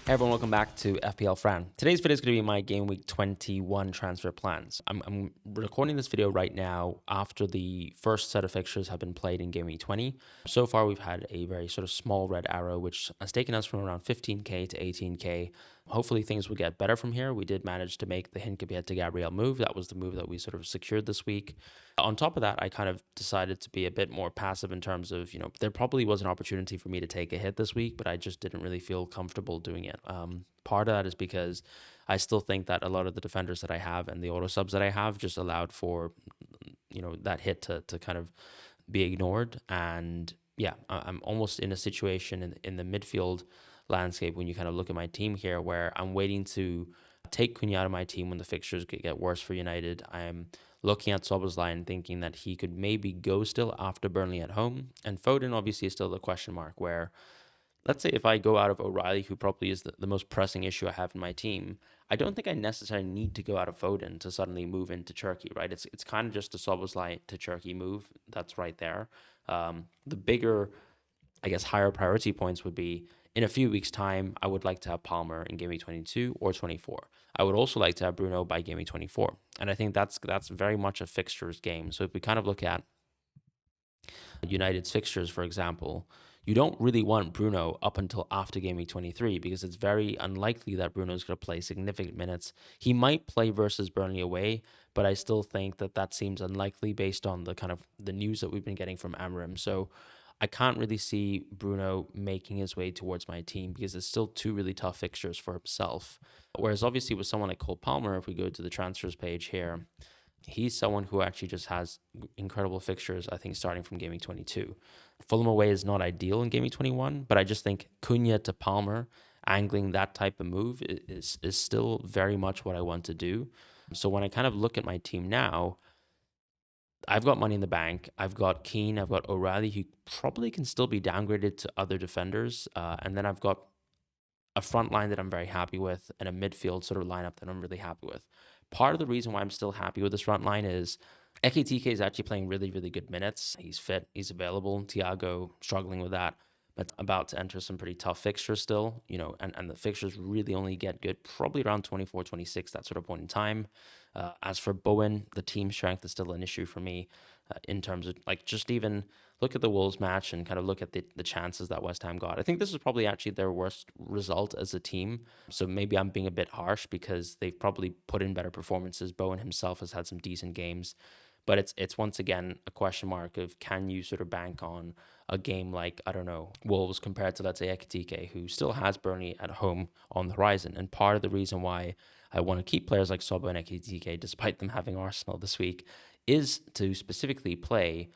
Hey everyone, welcome back to FPL Fran. Today's video is going to be my Gameweek 21 transfer plans. I'm recording this video right now after the first set of fixtures have been played in Gameweek 20. So far, we've had a very sort of small red arrow, which has taken us from around 15k to 18k. Hopefully, things will get better from here. We did manage to make the Hincapie to Gabriel move. That was the move that we sort of secured this week. On top of that, I kind of decided to be a bit more passive in terms of, there probably was an opportunity for me to take a hit this week, but I just didn't really feel comfortable doing it. Part of that is because I still think that a lot of the defenders that I have and the auto subs that I have just allowed for, that hit to kind of be ignored. And yeah, I'm almost in a situation in the midfield landscape when you kind of look at my team here where I'm waiting to take Cunha out of my team when the fixtures get worse for United. I'm looking at Szoboszlai and thinking that he could maybe go still after Burnley at home. And Foden obviously is still the question mark where, let's say if I go out of O'Reilly, who probably is the most pressing issue I have in my team, I don't think I necessarily need to go out of Foden to suddenly move into Turkey, right? It's kind of just a Szoboszlai to Turkey move that's right there. The bigger, I guess, higher priority points would be in a few weeks' time, I would like to have Palmer in Game Week 22 or 24. I would also like to have Bruno by Game Week 24. And I think that's very much a fixtures game. So if we kind of look at United's fixtures, for example, you don't really want Bruno up until after Game Week 23 because it's very unlikely that Bruno is going to play significant minutes. He might play versus Burnley away, but I still think that seems unlikely based on the kind of the news that we've been getting from Amorim. So I can't really see Bruno making his way towards my team because it's still two really tough fixtures for himself. Whereas obviously with someone like Cole Palmer, if we go to the transfers page here, he's someone who actually just has incredible fixtures, I think, starting from Game Week 22. Fulham away is not ideal in Game Week 21, but I just think Cunha to Palmer, angling that type of move is still very much what I want to do. So when I kind of look at my team now, I've got money in the bank. I've got Keane. I've got O'Reilly, who probably can still be downgraded to other defenders. And then I've got a front line that I'm very happy with and a midfield sort of lineup that I'm really happy with. Part of the reason why I'm still happy with this front line is Ekitike is actually playing really, really good minutes. He's fit. He's available. Thiago struggling with that, but about to enter some pretty tough fixtures still, and the fixtures really only get good probably around 24, 26, that sort of point in time. As for Bowen, the team strength is still an issue for me in terms of just even look at the Wolves match and kind of look at the chances that West Ham got. I think this is probably actually their worst result as a team. So maybe I'm being a bit harsh because they've probably put in better performances. Bowen himself has had some decent games. But it's once again a question mark of can you sort of bank on a game like, I don't know, Wolves compared to, let's say, Ekitike, who still has Burnley at home on the horizon. And part of the reason why I want to keep players like Sobo and Ekitike, despite them having Arsenal this week, is to specifically play,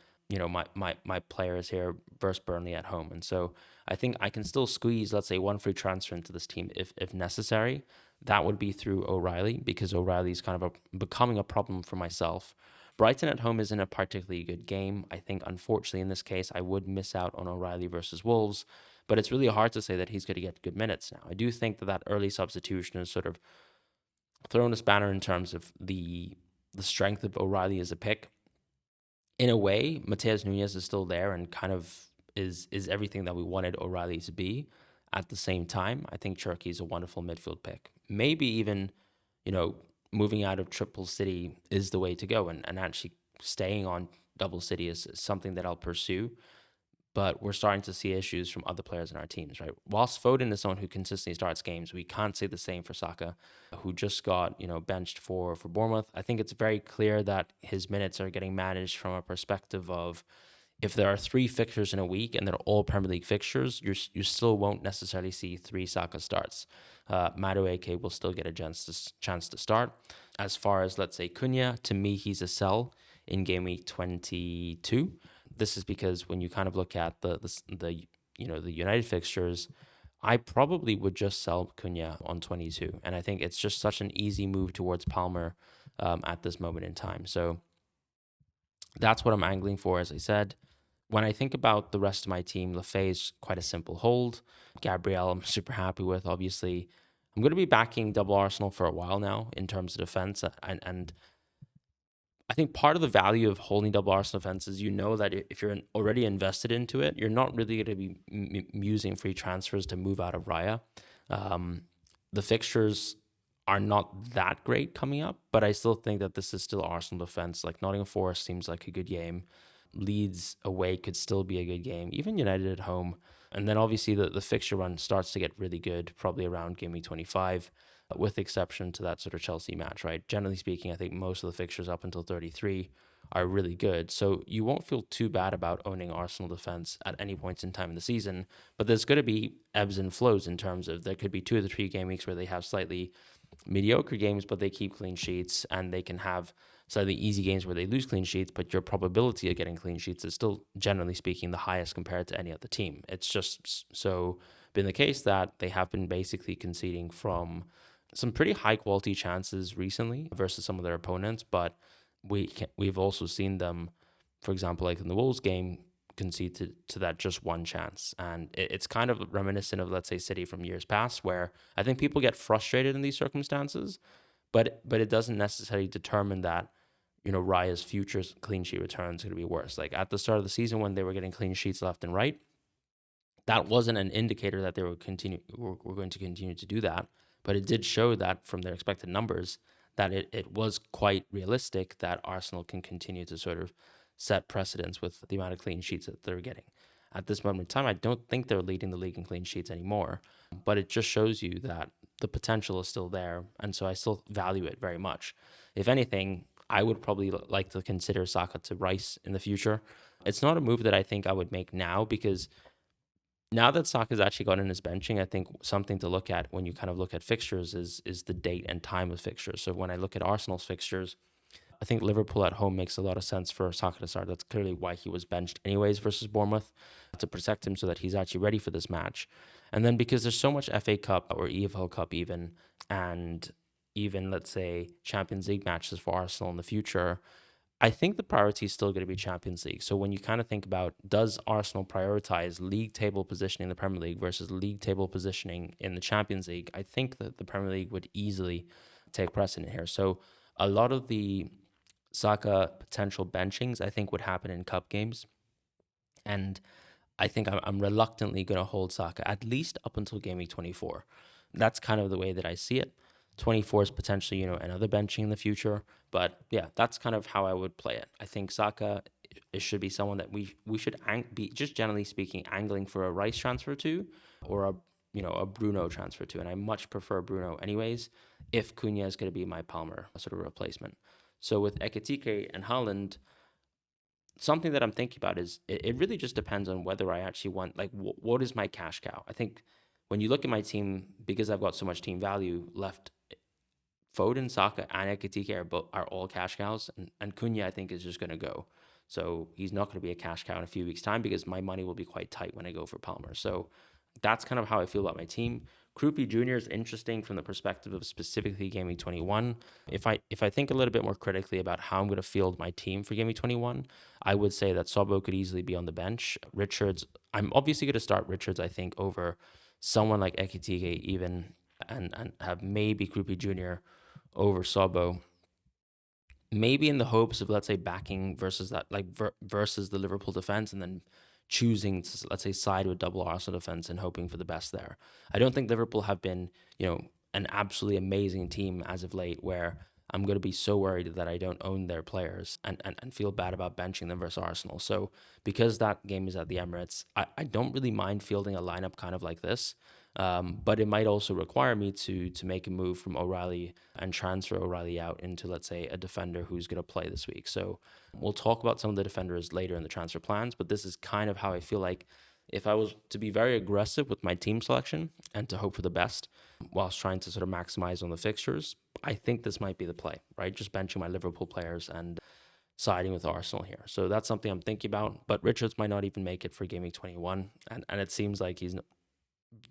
my players here versus Burnley at home. And so I think I can still squeeze, let's say, one free transfer into this team if necessary. That would be through O'Reilly because O'Reilly is kind of becoming a problem for myself. Brighton at home isn't a particularly good game. I think, unfortunately, in this case, I would miss out on O'Reilly versus Wolves, but it's really hard to say that he's going to get good minutes now. I do think that early substitution has sort of thrown a spanner in terms of the strength of O'Reilly as a pick. In a way, Matheus Nunes is still there and kind of is everything that we wanted O'Reilly to be. At the same time, I think Cherki is a wonderful midfield pick. Maybe even, moving out of Triple City is the way to go, and actually staying on Double City is something that I'll pursue. But we're starting to see issues from other players in our teams, right? Whilst Foden is someone who consistently starts games, we can't say the same for Saka, who just got, benched for Bournemouth. I think it's very clear that his minutes are getting managed from a perspective of if there are 3 fixtures in a week and they're all Premier League fixtures, you still won't necessarily see 3 Saka starts. Madueke will still get a chance to start. As far as, let's say, Cunha, to me, he's a sell in Game Week 22. This is because when you kind of look at the United fixtures, I probably would just sell Cunha on 22. And I think it's just such an easy move towards Palmer at this moment in time. So that's what I'm angling for, as I said. When I think about the rest of my team, Lefay is quite a simple hold. Gabriel, I'm super happy with, obviously. I'm going to be backing double Arsenal for a while now in terms of defense. And I think part of the value of holding double Arsenal defense is that if you're already invested into it, you're not really going to be using free transfers to move out of Raya. The fixtures are not that great coming up, but I still think that this is still Arsenal defense. Like Nottingham Forest seems like a good game. Leeds away could still be a good game. Even United at home. And then obviously the fixture run starts to get really good, probably around game week 25, with exception to that sort of Chelsea match, right? Generally speaking, I think most of the fixtures up until 33 are really good. So you won't feel too bad about owning Arsenal defense at any points in time in the season. But there's going to be ebbs and flows in terms of there could be 2 of the 3 game weeks where they have slightly mediocre games, but they keep clean sheets, and they can have slightly easy games where they lose clean sheets, but your probability of getting clean sheets is still, generally speaking, the highest compared to any other team. It's just so been the case that they have been basically conceding from some pretty high quality chances recently versus some of their opponents, but we've also seen them, for example, like in the Wolves game, concede to that just one chance. And it's kind of reminiscent of, let's say, City from years past, where I think people get frustrated in these circumstances, but it doesn't necessarily determine that, Raya's future clean sheet return is going to be worse. Like at the start of the season when they were getting clean sheets left and right, that wasn't an indicator that they were going to continue to do that, but it did show that from their expected numbers that it was quite realistic that Arsenal can continue to sort of set precedents with the amount of clean sheets that they're getting. At this moment in time, I don't think they're leading the league in clean sheets anymore, but it just shows you that the potential is still there, and so I still value it very much. If anything, I would probably like to consider Saka to Rice in the future. It's not a move that I think I would make now, because now that Saka's actually gotten his benching, I think something to look at when you kind of look at fixtures is the date and time of fixtures. So when I look at Arsenal's fixtures, I think Liverpool at home makes a lot of sense for Saka to start. That's clearly why he was benched anyways versus Bournemouth, to protect him so that he's actually ready for this match. And then because there's so much FA Cup or EFL Cup even, and even, let's say, Champions League matches for Arsenal in the future, I think the priority is still going to be Champions League. So when you kind of think about, does Arsenal prioritize league table positioning in the Premier League versus league table positioning in the Champions League, I think that the Premier League would easily take precedent here. So a lot of the Saka potential benchings, I think, would happen in cup games. And I think I'm reluctantly going to hold Saka at least up until game week 24. That's kind of the way that I see it. 24 is potentially, another benching in the future. But yeah, that's kind of how I would play it. I think Saka, it should be someone that we should be, just generally speaking, angling for a Rice transfer to, or a Bruno transfer to. And I much prefer Bruno anyways, if Cunha is going to be my Palmer sort of replacement. So with Ekitike and Haaland, something that I'm thinking about is it really just depends on whether I actually want, like, what is my cash cow? I think when you look at my team, because I've got so much team value left, Foden, Saka, and Ekitike are all cash cows, and Cunha, I think, is just going to go. So he's not going to be a cash cow in a few weeks' time because my money will be quite tight when I go for Palmer. So that's kind of how I feel about my team. Krupi Jr. is interesting from the perspective of specifically Game Week 21. If I think a little bit more critically about how I'm going to field my team for Game Week 21, I would say that Sobo could easily be on the bench. Richards, I'm obviously going to start Richards, I think, over someone like Ekitike even, and have maybe Krupi Jr. over Sobo. Maybe in the hopes of, let's say, backing versus that, like versus the Liverpool defense, and then choosing to, let's say, side with double Arsenal defense and hoping for the best there. I don't think Liverpool have been, an absolutely amazing team as of late, where I'm going to be so worried that I don't own their players and feel bad about benching them versus Arsenal. So because that game is at the Emirates, I don't really mind fielding a lineup kind of like this. But it might also require me to make a move from O'Reilly and transfer O'Reilly out into, let's say, a defender who's going to play this week. So we'll talk about some of the defenders later in the transfer plans, but this is kind of how I feel like if I was to be very aggressive with my team selection and to hope for the best whilst trying to sort of maximize on the fixtures, I think this might be the play, right? Just benching my Liverpool players and siding with Arsenal here. So that's something I'm thinking about, but Richards might not even make it for Game Week 21. And it seems like he's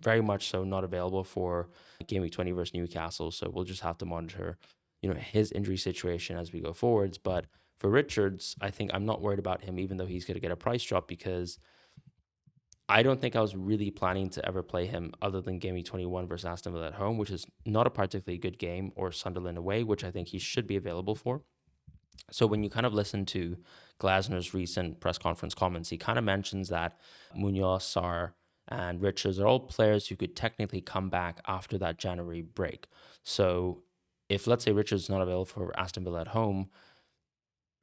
very much so not available for Game Week 20 versus Newcastle. So we'll just have to monitor, his injury situation as we go forwards. But for Richards, I think I'm not worried about him, even though he's going to get a price drop, because I don't think I was really planning to ever play him other than Game Week 21 versus Aston Villa at home, which is not a particularly good game, or Sunderland away, which I think he should be available for. So when you kind of listen to Glasner's recent press conference comments, he kind of mentions that Munoz, Sarr, and Richards are all players who could technically come back after that January break. So if, let's say, Richards is not available for Aston Villa at home,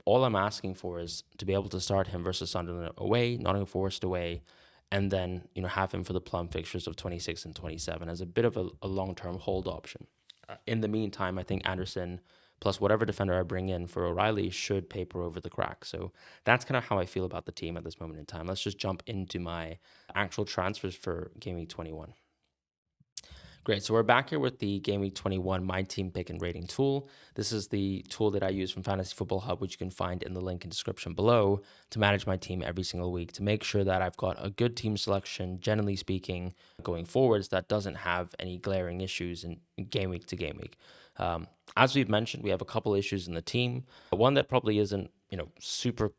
all I'm asking for is to be able to start him versus Sunderland away, Nottingham Forest away, and then have him for the plum fixtures of 26 and 27 as a bit of a long-term hold option. In the meantime, I think Anderson plus whatever defender I bring in for O'Reilly should paper over the crack. So that's kind of how I feel about the team at this moment in time. Let's just jump into my actual transfers for Game Week 21. Great. So we're back here with the Game Week 21 My Team Pick and Rating tool. This is the tool that I use from Fantasy Football Hub, which you can find in the link in description below, to manage my team every single week, to make sure that I've got a good team selection, generally speaking, going forwards that doesn't have any glaring issues in game week to game week. As we've mentioned, we have a couple issues in the team. One that probably isn't, super,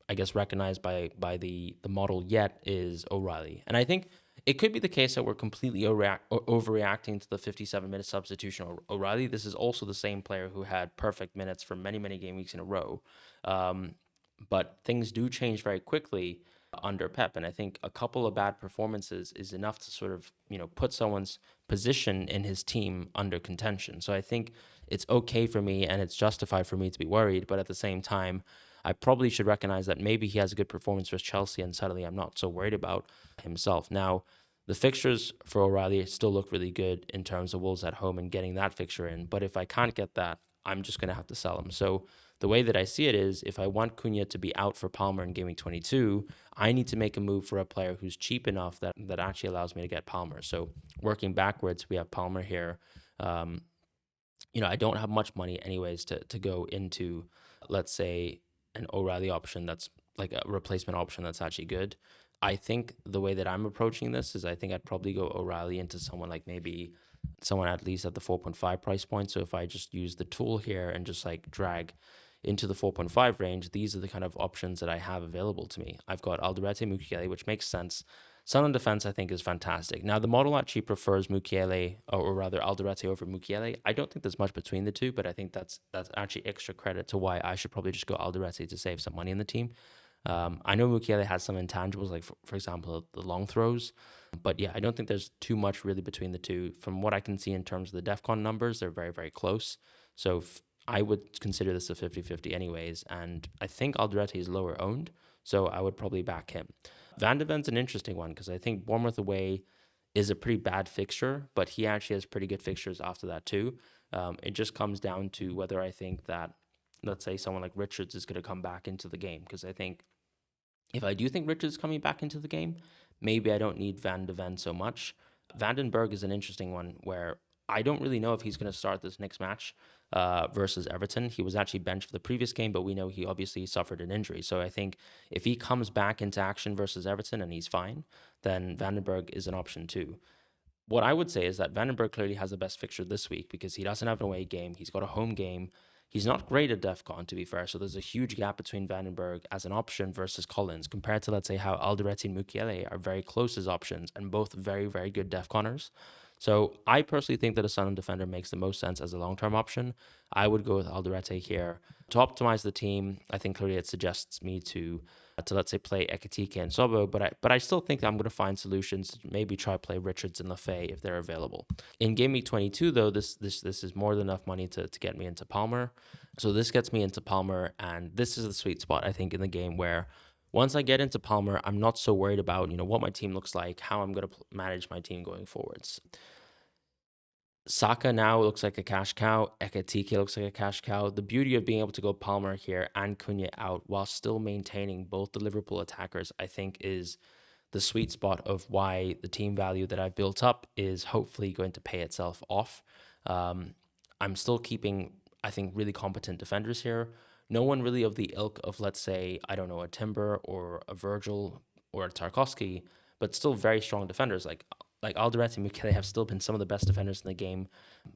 I guess, recognized by the model yet is O'Reilly. And I think it could be the case that we're completely overreacting to the 57-minute substitution of O'Reilly. This is also the same player who had perfect minutes for many, many game weeks in a row. But things do change very quickly under Pep. And I think a couple of bad performances is enough to sort of, put someone's position in his team under contention. So I think it's okay for me and it's justified for me to be worried. But at the same time, I probably should recognize that maybe he has a good performance with Chelsea and suddenly I'm not so worried about himself. Now, the fixtures for O'Reilly still look really good in terms of Wolves at home and getting that fixture in. But if I can't get that, I'm just going to have to sell him. So the way that I see it is if I want Cunha to be out for Palmer in Game Week 22, I need to make a move for a player who's cheap enough that actually allows me to get Palmer. So working backwards, we have Palmer here. I don't have much money anyways to go into, let's say, an O'Reilly option that's like a replacement option that's actually good. I think the way that I'm approaching this is I think I'd probably go O'Reilly into someone like maybe someone at least at the 4.5 price point. So if I just use the tool here and just like drag into the 4.5 range, these are the kind of options that I have available to me. I've got Alderete, Mukiele, which makes sense. Sunderland defense, I think, is fantastic. Now, the model actually prefers Mukiele, or rather Alderete over Mukiele. I don't think there's much between the two, but I think that's actually extra credit to why I should probably just go Alderete to save some money in the team. I know Mukiele has some intangibles, like, for example, the long throws. But yeah, I don't think there's too much really between the two. From what I can see in terms of the DEFCON numbers, they're very, very close. So I would consider this a 50-50 anyways. And I think Alderete is lower owned, so I would probably back him. Van de Ven's an interesting one because I think Bournemouth away is a pretty bad fixture, but he actually has pretty good fixtures after that too. It just comes down to whether I think that, let's say, someone like Richards is going to come back into the game, because I think if I do think Richards is coming back into the game, maybe I don't need Van de Ven so much. Vandenberg is an interesting one where I don't really know if he's going to start this next match versus Everton. He was actually benched for the previous game, but we know he obviously suffered an injury. So I think if he comes back into action versus Everton and he's fine, then Vandenberg is an option too. What I would say is that Vandenberg clearly has the best fixture this week because he doesn't have an away game. He's got a home game. He's not great at DEFCON, to be fair. So there's a huge gap between Vandenberg as an option versus Collins compared to, let's say, how Alderete and Mukiele are very close as options and both very, very good DEFCONers. So I personally think that a Sunderland defender makes the most sense as a long-term option. I would go with Alderete here. To optimize the team, I think clearly it suggests me to let's say play Ekitike and Sobo, but I still think I'm going to find solutions to maybe try play Richards and Lafay if they're available. In Game Week 22, though, this is more than enough money to get me into Palmer. So this gets me into Palmer, and this is the sweet spot, I think, in the game where once I get into Palmer, I'm not so worried about, what my team looks like, how I'm going to manage my team going forwards. Saka now looks like a cash cow. Ekitike looks like a cash cow. The beauty of being able to go Palmer here and Cunha out while still maintaining both the Liverpool attackers, I think, is the sweet spot of why the team value that I've built up is hopefully going to pay itself off. I'm still keeping, I think, really competent defenders here. No one really of the ilk of, let's say, I don't know, a Timber or a Virgil or a Tarkowski, but still very strong defenders like Alderete and Mukiele have still been some of the best defenders in the game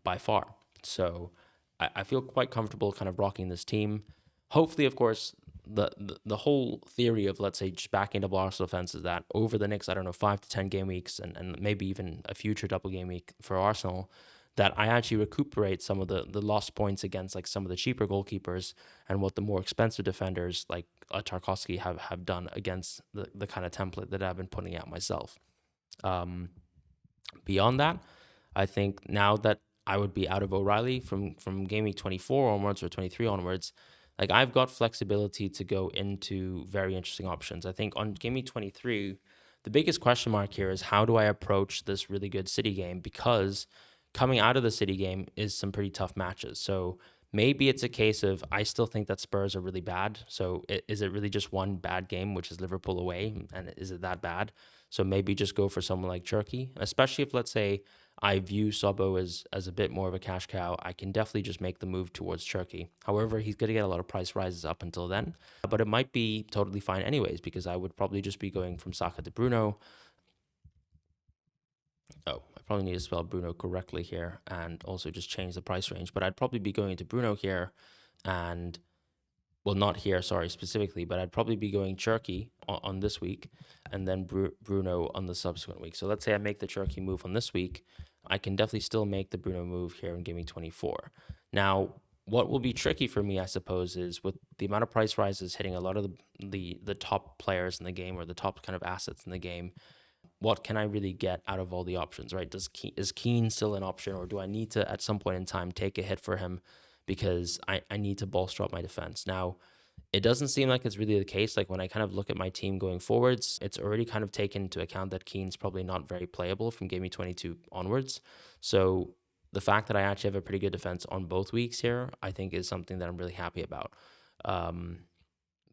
by far. So I feel quite comfortable kind of rocking this team. Hopefully, of course, the whole theory of, let's say, just backing double Arsenal defense is that over the next, 5 to 10 game weeks and maybe even a future double game week for Arsenal, that I actually recuperate some of the lost points against like some of the cheaper goalkeepers and what the more expensive defenders like Tarkowski have done against the kind of template that I've been putting out myself. Beyond that, I think now that I would be out of O'Reilly from game week 24 onwards or 23 onwards, like I've got flexibility to go into very interesting options. I think on game week 23, the biggest question mark here is how do I approach this really good City game, because coming out of the City game is some pretty tough matches. So maybe it's a case of I still think that Spurs are really bad. So is it really just one bad game, which is Liverpool away? And is it that bad? So maybe just go for someone like Turkey, especially if, let's say, I view Sobo as a bit more of a cash cow. I can definitely just make the move towards Turkey. However, he's going to get a lot of price rises up until then, but it might be totally fine anyways, because I would probably just be going from Saka to Bruno. Oh, I probably need to spell Bruno correctly here and also just change the price range, but I'd probably be going to Bruno here and, well, not here, sorry, specifically, but I'd probably be going Cherky on this week and then Bruno on the subsequent week. So let's say I make the Cherky move on this week, I can definitely still make the Bruno move here and give me 24. Now, what will be tricky for me, I suppose, is with the amount of price rises hitting a lot of the top players in the game, or the top kind of assets in the game, what can I really get out of all the options, right? Is Keane still an option, or do I need to, at some point in time, take a hit for him because I need to bolster up my defense? Now, it doesn't seem like it's really the case. Like when I kind of look at my team going forwards, it's already kind of taken into account that Keane's probably not very playable from game week 22 onwards. So the fact that I actually have a pretty good defense on both weeks here, I think is something that I'm really happy about.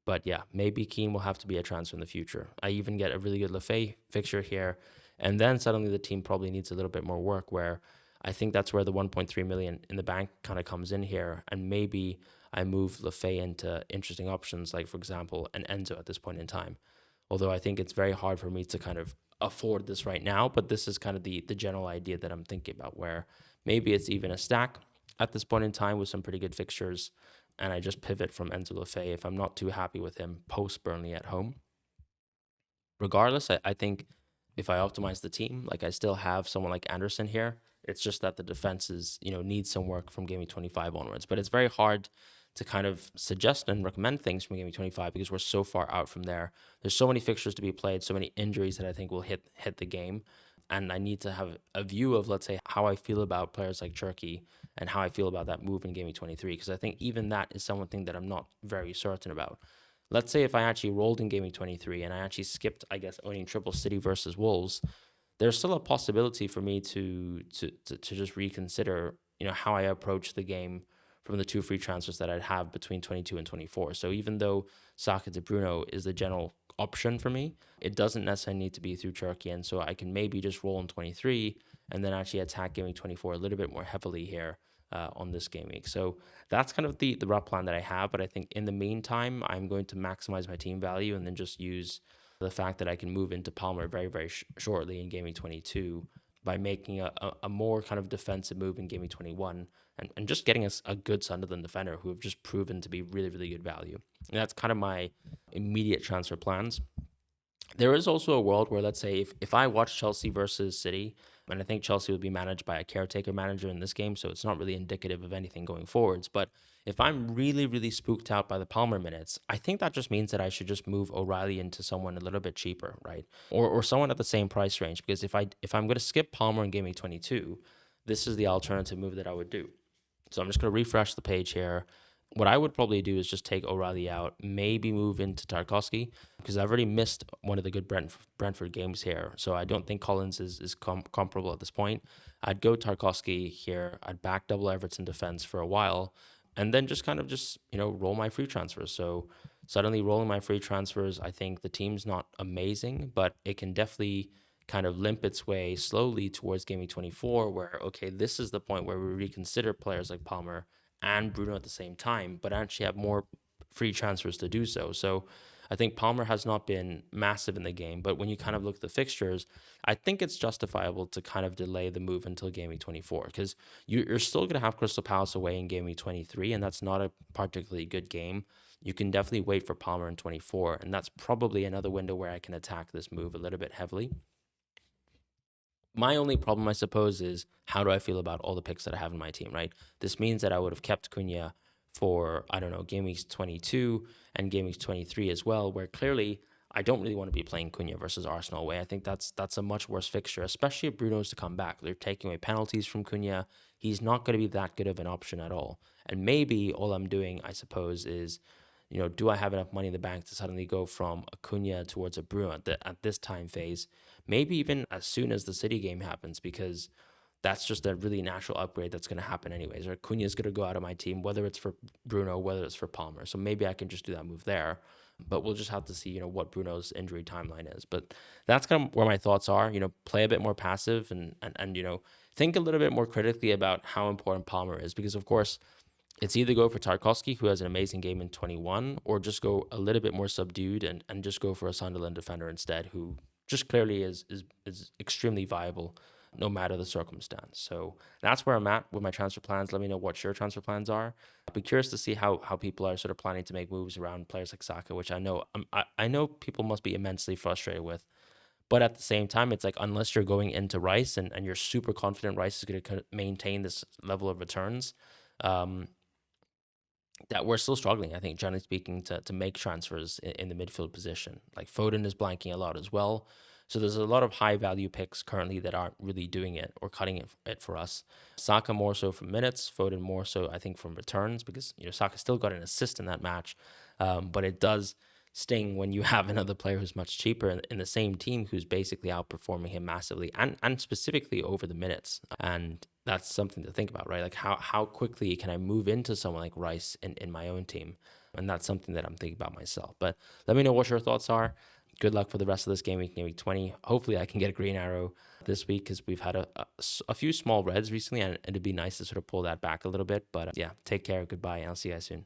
But yeah, maybe Keane will have to be a transfer in the future. I even get a really good Lefay fixture here, and then suddenly the team probably needs a little bit more work, where I think that's where the 1.3 million in the bank kind of comes in here, and maybe I move Lefay into interesting options, like for example an Enzo at this point in time. Although I think it's very hard for me to kind of afford this right now, but this is kind of the general idea that I'm thinking about, where maybe it's even a stack at this point in time with some pretty good fixtures, and I just pivot from Enzo Lefay if I'm not too happy with him post Burnley at home. Regardless, I think if I optimize the team, like I still have someone like Anderson here. It's just that the defenses, need some work from game week 25 onwards. But it's very hard to kind of suggest and recommend things from game week 25 because we're so far out from there. There's so many fixtures to be played, so many injuries that I think will hit the game. And I need to have a view of, let's say, how I feel about players like Cherky and how I feel about that move in game week 23, because I think even that is something that I'm not very certain about. Let's say if I actually rolled in game week 23 and I actually skipped, I guess, owning Triple City versus Wolves, there's still a possibility for me to just reconsider, how I approach the game from the two free transfers that I'd have between 22 and 24. So even though Saka to Bruno is the general option for me, it doesn't necessarily need to be through Turkey, and so I can maybe just roll in 23 and then actually attack game week 24 a little bit more heavily here on this game week. So that's kind of the rough plan that I have, but I think in the meantime, I'm going to maximize my team value and then just use the fact that I can move into Palmer very, very shortly in game week 22 by making a more kind of defensive move in game week 21 and just getting a good Sunderland defender who have just proven to be really, really good value. And that's kind of my immediate transfer plans. There is also a world where, let's say, if I watch Chelsea versus City, and I think Chelsea would be managed by a caretaker manager in this game, so it's not really indicative of anything going forwards. But if I'm really, really spooked out by the Palmer minutes, I think that just means that I should just move O'Reilly into someone a little bit cheaper, right? Or someone at the same price range. Because if I'm going to skip Palmer in game week 22, this is the alternative move that I would do. So I'm just going to refresh the page here. What I would probably do is just take O'Reilly out, maybe move into Tarkowski, because I've already missed one of the good Brentford games here. So I don't think Collins is comparable at this point. I'd go Tarkowski here. I'd back double Everton defense for a while, and then just kind of roll my free transfers. So suddenly rolling my free transfers, I think the team's not amazing, but it can definitely kind of limp its way slowly towards game week 24, where, okay, this is the point where we reconsider players like Palmer and Bruno at the same time, but actually have more free transfers to do so. So I think Palmer has not been massive in the game, but when you kind of look at the fixtures, I think it's justifiable to kind of delay the move until game week 24, because you're still going to have Crystal Palace away in game week 23, and that's not a particularly good game. You can definitely wait for Palmer in 24, and that's probably another window where I can attack this move a little bit heavily. My only problem, I suppose, is how do I feel about all the picks that I have in my team, right? This means that I would have kept Cunha for, I don't know, game weeks 22 and game weeks 23 as well, where clearly I don't really want to be playing Cunha versus Arsenal away. I think that's a much worse fixture, especially if Bruno's to come back. They're taking away penalties from Cunha. He's not going to be that good of an option at all. And maybe all I'm doing, I suppose, is, do I have enough money in the bank to suddenly go from a Cunha towards a Bruno at this time phase? Maybe even as soon as the City game happens, because that's just a really natural upgrade that's going to happen anyways. Or Cunha is going to go out of my team, whether it's for Bruno, whether it's for Palmer. So maybe I can just do that move there. But we'll just have to see, what Bruno's injury timeline is. But that's kind of where my thoughts are. Play a bit more passive and think a little bit more critically about how important Palmer is. Because, of course, it's either go for Tarkowski, who has an amazing game in 21, or just go a little bit more subdued and just go for a Sunderland defender instead, who just clearly is extremely viable no matter the circumstance. So that's where I'm at with my transfer plans. Let me know what your transfer plans are. I'd be curious to see how people are sort of planning to make moves around players like Saka, which I know people must be immensely frustrated with. But at the same time, it's like, unless you're going into Rice and you're super confident Rice is going to maintain this level of returns, that we're still struggling, I think, generally speaking, to make transfers in the midfield position. Like Foden is blanking a lot as well. So there's a lot of high value picks currently that aren't really doing it or cutting it for us. Saka more so from minutes, Foden more so, I think, from returns, because Saka still got an assist in that match, but it does sting when you have another player who's much cheaper in the same team who's basically outperforming him massively and specifically over the minutes. And that's something to think about, right? Like how quickly can I move into someone like Rice in my own team? And that's something that I'm thinking about myself. But let me know what your thoughts are. Good luck for the rest of this game week 20. Hopefully I can get a green arrow this week, because we've had a few small reds recently, and it'd be nice to sort of pull that back a little bit. But yeah, take care. Goodbye. And I'll see you guys soon.